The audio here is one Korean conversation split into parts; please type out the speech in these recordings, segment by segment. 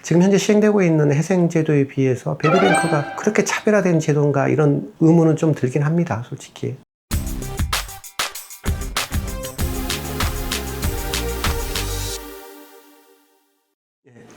지금 현재 시행되고 있는 회생제도에 비해서 배드뱅크가 그렇게 차별화된 제도인가 이런 의문은 좀 들긴 합니다, 솔직히.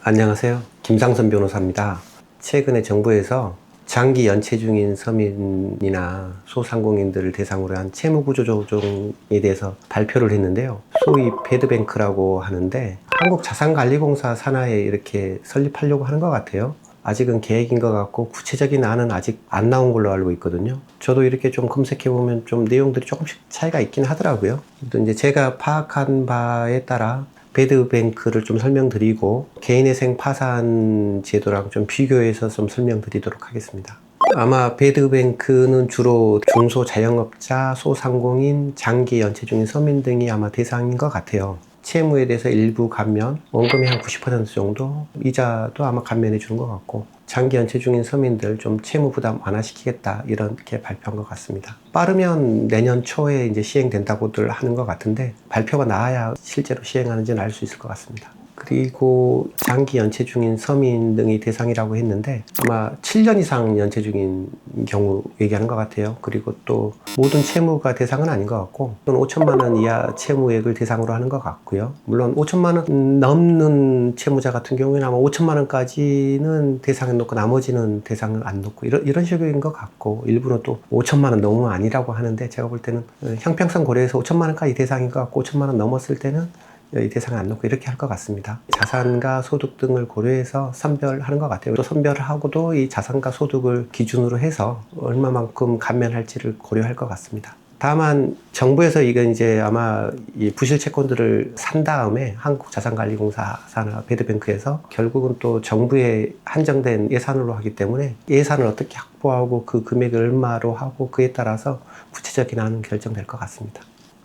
안녕하세요. 김상선 변호사입니다. 최근에 정부에서 장기 연체 중인 서민이나 소상공인들을 대상으로 한 채무구조 조정에 대해서 발표를 했는데요. 소위 배드뱅크라고 하는데 한국자산관리공사 산하에 이렇게 설립하려고 하는 것 같아요. 아직은 계획인 것 같고 구체적인 안은 아직 안 나온 걸로 알고 있거든요. 저도 이렇게 좀 검색해보면 좀 내용들이 조금씩 차이가 있긴 하더라고요. 또 이제 제가 파악한 바에 따라 배드뱅크를 좀 설명드리고 개인회생 파산 제도랑 좀 비교해서 좀 설명드리도록 하겠습니다. 아마 배드뱅크는 주로 중소자영업자, 소상공인, 장기 연체 중인 서민 등이 아마 대상인 것 같아요. 채무에 대해서 일부 감면, 원금의 한 90% 정도, 이자도 아마 감면해 주는 것 같고, 장기 연체 중인 서민들 좀 채무 부담 완화시키겠다 이렇게 발표한 것 같습니다. 빠르면 내년 초에 이제 시행된다고들 하는 것 같은데 발표가 나와야 실제로 시행하는지는 알 수 있을 것 같습니다. 그리고 장기 연체 중인 서민 등이 대상이라고 했는데 아마 7년 이상 연체 중인 경우 얘기하는 것 같아요. 그리고 또 모든 채무가 대상은 아닌 것 같고 또는 5천만 원 이하 채무액을 대상으로 하는 것 같고요. 물론 5천만 원 넘는 채무자 같은 경우에는 아마 5천만 원까지는 대상에 놓고 나머지는 대상을 안 놓고 이런 식인 것 같고 일부는 또 5천만 원 넘으면 아니라고 하는데 제가 볼 때는 형평성 고려해서 5천만 원까지 대상인 것 같고 5천만 원 넘었을 때는 이 대상을 안 놓고 이렇게 할 것 같습니다. 자산과 소득 등을 고려해서 선별하는 것 같아요. 또 선별을 하고도 이 자산과 소득을 기준으로 해서 얼마만큼 감면할지를 고려할 것 같습니다. 다만 정부에서 이건 이제 아마 이 부실 채권들을 산 다음에 한국자산관리공사 산하 배드뱅크에서 결국은 또 정부의 한정된 예산으로 하기 때문에 예산을 어떻게 확보하고 그 금액을 얼마로 하고 그에 따라서 구체적인 안은 결정될 것 같습니다.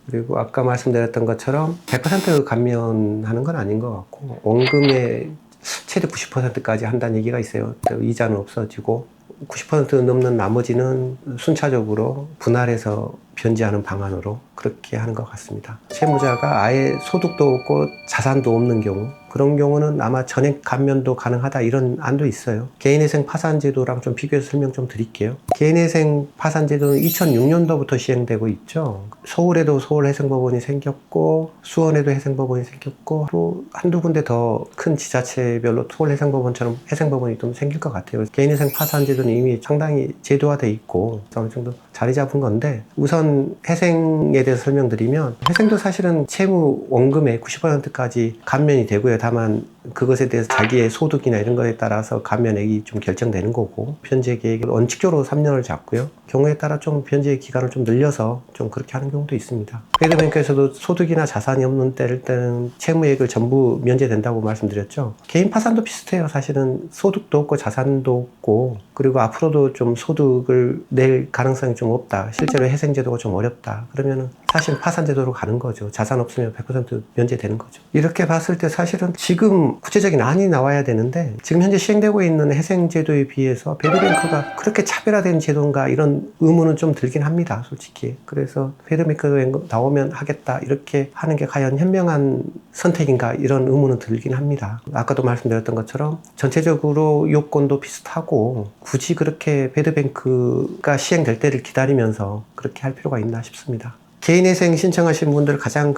그리고 아까 말씀드렸던 것처럼 100% 감면하는 건 아닌 것 같고 원금의 최대 90%까지 한다는 얘기가 있어요. 이자는 없어지고 90% 넘는 나머지는 순차적으로 분할해서 변제하는 방안으로 그렇게 하는 것 같습니다. 채무자가 아예 소득도 없고 자산도 없는 경우 그런 경우는 아마 전액 감면도 가능하다 이런 안도 있어요. 개인회생 파산제도랑 좀 비교해서 설명 좀 드릴게요. 개인회생 파산제도는 2006년도부터 시행되고 있죠. 서울에도 서울회생법원이 생겼고 수원에도 회생법원이 생겼고 또 한두 군데 더 큰 지자체별로 서울회생법원처럼 회생법원이 좀 생길 것 같아요. 개인회생 파산제도는 이미 상당히 제도화돼 있고 어느 정도 자리 잡은 건데 우선 회생에 대해서 설명드리면 회생도 사실은 채무 원금의 90%까지 감면이 되고요. 다만 그것에 대해서 자기의 소득이나 이런 거에 따라서 감면액이 좀 결정되는 거고 변제 계획을 원칙적으로 3년을 잡고요. 경우에 따라 좀 변제 기간을 좀 늘려서 좀 그렇게 하는 경우도 있습니다. 배드뱅크에서도 소득이나 자산이 없는 때는 채무액을 전부 면제된다고 말씀드렸죠. 개인 파산도 비슷해요. 사실은 소득도 없고 자산도 없고 그리고 앞으로도 좀 소득을 낼 가능성이 좀 없다. 실제로 회생제도가 좀 어렵다. 그러면은 사실 파산제도로 가는 거죠. 자산 없으면 100% 면제되는 거죠. 이렇게 봤을 때 사실은 지금 구체적인 안이 나와야 되는데 지금 현재 시행되고 있는 회생제도에 비해서 배드뱅크가 그렇게 차별화된 제도인가 이런 의문은 좀 들긴 합니다. 솔직히. 그래서 배드뱅크 나오면 하겠다 이렇게 하는 게 과연 현명한 선택인가 이런 의문은 들긴 합니다. 아까도 말씀드렸던 것처럼 전체적으로 요건도 비슷하고 굳이 그렇게 배드뱅크가 시행될 때를 기다리면서 그렇게 할 필요가 있나 싶습니다. 개인회생 신청하신 분들 가장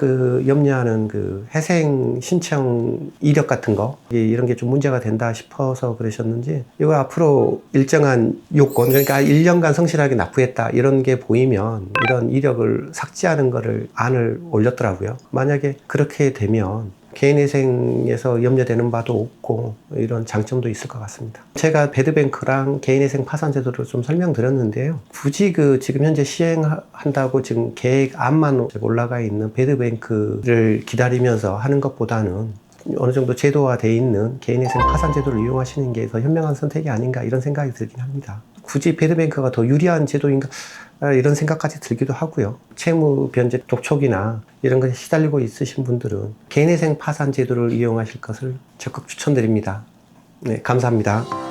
염려하는 회생 신청 이력 같은 거 이런 게 좀 문제가 된다 싶어서 그러셨는지 이거 앞으로 일정한 요건 그러니까 1년간 성실하게 납부했다 이런 게 보이면 이런 이력을 삭제하는 거를 안을 올렸더라고요. 만약에 그렇게 되면 개인회생에서 염려되는 바도 없고 이런 장점도 있을 것 같습니다. 제가 배드뱅크랑 개인회생 파산제도를 좀 설명드렸는데요. 굳이 지금 현재 시행한다고 지금 계획안만 올라가 있는 배드뱅크를 기다리면서 하는 것보다는 어느 정도 제도화되어 있는 개인회생 파산제도를 이용하시는 게 더 현명한 선택이 아닌가 이런 생각이 들긴 합니다. 굳이 배드뱅크가 더 유리한 제도인가 이런 생각까지 들기도 하고요. 채무 변제 독촉이나 이런 것에 시달리고 있으신 분들은 개인회생 파산 제도를 이용하실 것을 적극 추천드립니다. 네, 감사합니다.